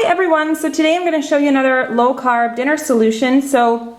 Hi everyone, so today I'm going to show you another low-carb dinner solution. So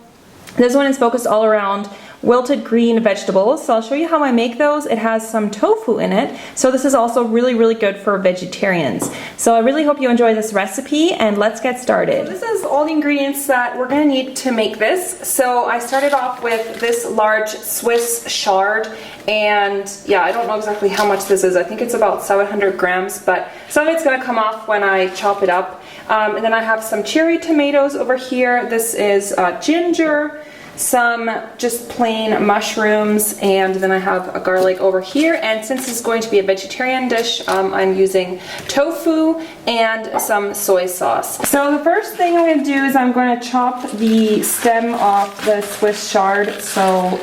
this one is focused all around wilted green vegetables. So I'll show you how I make those. It has some tofu in it, so this is also really good for vegetarians. So I really hope you enjoy this recipe, and let's get started. So this is all the ingredients that we're going to need to make this. So I started off with this large Swiss chard, and yeah, I don't know exactly how much this is. I think it's about 700 grams, but some of it's going to come off when I chop it up. And then I have some cherry tomatoes over here. This is ginger, some just plain mushrooms, and then I have a garlic over here. And since it's going to be a vegetarian dish, I'm using tofu and some soy sauce. So the first thing I'm going to do is I'm going to chop the stem off the Swiss chard, so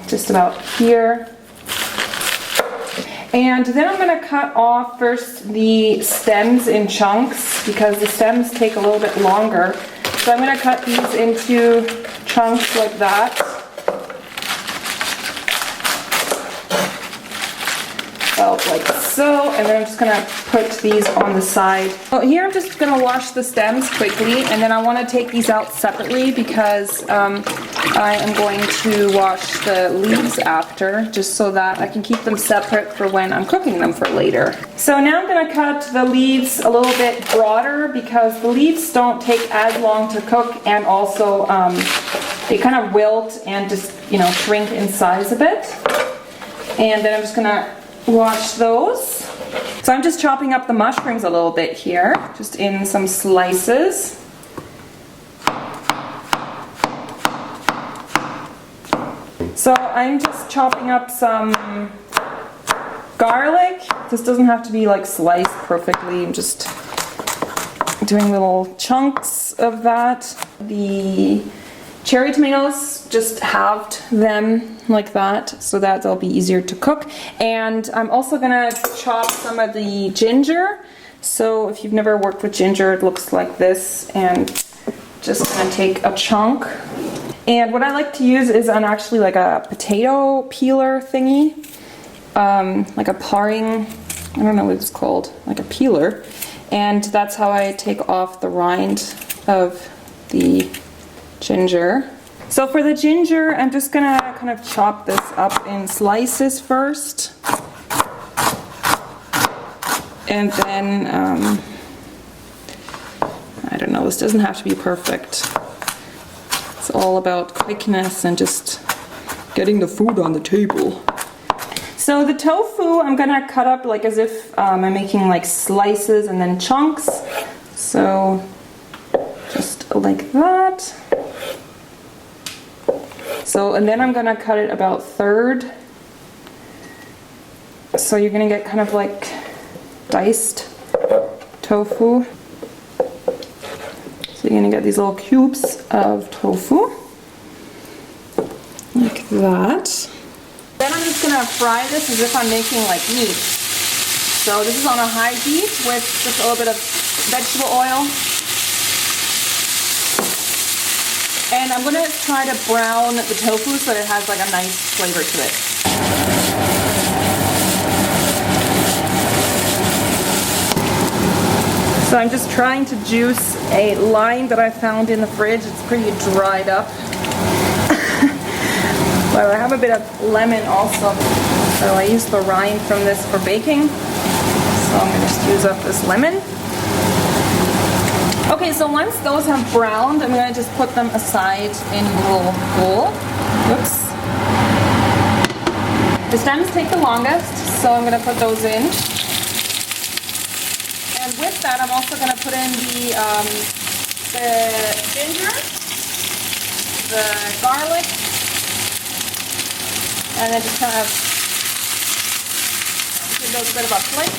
just about here. And then I'm going to cut off first the stems in chunks because the stems take a little bit longer. So I'm going to cut these into chunks like that. About like so, and then I'm just going to put these on the side. So here I'm just going to wash the stems quickly, and then I want to take these out separately because I am going to wash the leaves after, just so that I can keep them separate for when I'm cooking them for later. So now I'm going to cut the leaves a little bit broader because the leaves don't take as long to cook, and also they kind of wilt and just, you know, shrink in size a bit. And then I'm just going to wash those. So I'm just chopping up the mushrooms a little bit here, just in some slices. So I'm just chopping up some garlic. This doesn't have to be like sliced perfectly. I'm just doing little chunks of that. The cherry tomatoes, just halved them like that so that they'll be easier to cook. And I'm also gonna chop some of the ginger. So if you've never worked with ginger, it looks like this, and just gonna take a chunk. And what I like to use is actually like a potato peeler thingy, like a paring, I don't know what it's called, like a peeler. And that's how I take off the rind of the ginger. So for the ginger, I'm just gonna kind of chop this up in slices first. And then, I don't know, this doesn't have to be perfect. It's all about quickness and just getting the food on the table. So the tofu, I'm gonna cut up like as if I'm making like slices and then chunks. So just like that. So, and then I'm gonna cut it about third. So you're gonna get kind of like diced tofu. So you're gonna get these little cubes of tofu, like that. Then I'm just gonna fry this as if I'm making like meat. So this is on a high heat with just a little bit of vegetable oil. And I'm gonna try to brown the tofu so that it has like a nice flavor to it. So I'm just trying to juice a lime that I found in the fridge. It's pretty dried up. But I have a bit of lemon also. So I use the rind from this for baking. So I'm gonna just use up this lemon. Okay, so once those have browned, I'm going to just put them aside in a little bowl. Whoops. The stems take the longest, so I'm going to put those in. And with that, I'm also going to put in the ginger, the garlic, and then just kind of give those a bit of a flick.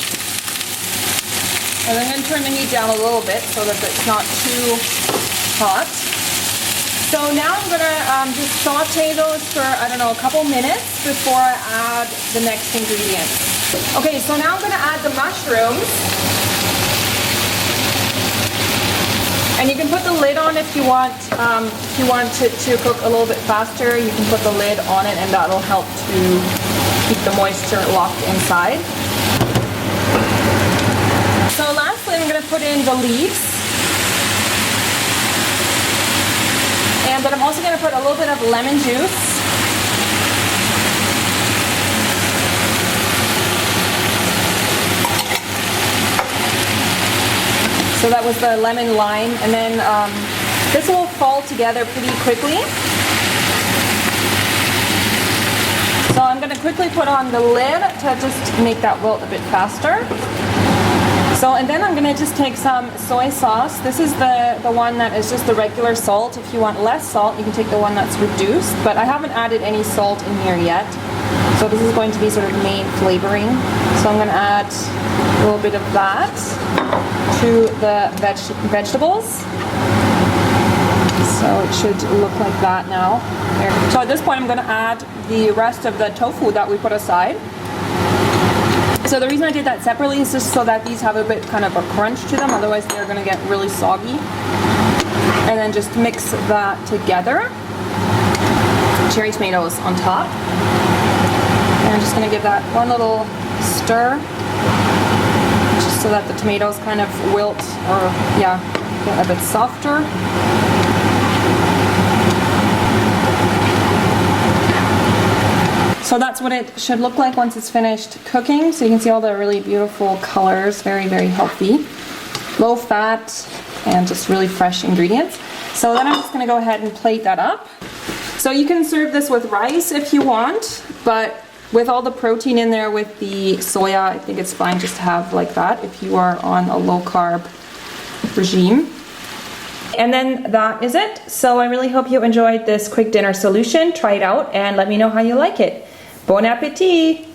And I'm going to turn the heat down a little bit so that it's not too hot. So now I'm going to just saute those for, I don't know, a couple minutes before I add the next ingredients. Okay, so now I'm going to add the mushrooms. And you can put the lid on if you want it to cook a little bit faster. You can put the lid on it, and that'll help to keep the moisture locked inside. So lastly, I'm going to put in the leaves. But I'm also going to put a little bit of lemon juice. So that was the lemon lime, and then this will fall together pretty quickly. So I'm going to quickly put on the lid to just make that wilt a bit faster. So, and then I'm going to just take some soy sauce. This is the one that is just the regular salt. If you want less salt, you can take the one that's reduced, but I haven't added any salt in here yet. So this is going to be sort of main flavoring. So I'm going to add a little bit of that to the vegetables. So it should look like that now. So at this point I'm going to add the rest of the tofu that we put aside. So the reason I did that separately is just so that these have a bit kind of a crunch to them, otherwise they're going to get really soggy. And then just mix that together. Cherry tomatoes on top. And I'm just going to give that one little stir, just so that the tomatoes kind of wilt, or yeah, get a bit softer. So that's what it should look like once it's finished cooking. So you can see all the really beautiful colors, very, very healthy. Low fat and just really fresh ingredients. So then I'm just gonna go ahead and plate that up. So you can serve this with rice if you want, but with all the protein in there with the soya, I think it's fine just to have like that if you are on a low carb regime. And then that is it. So I really hope you enjoyed this quick dinner solution. Try it out and let me know how you like it. Bon appétit!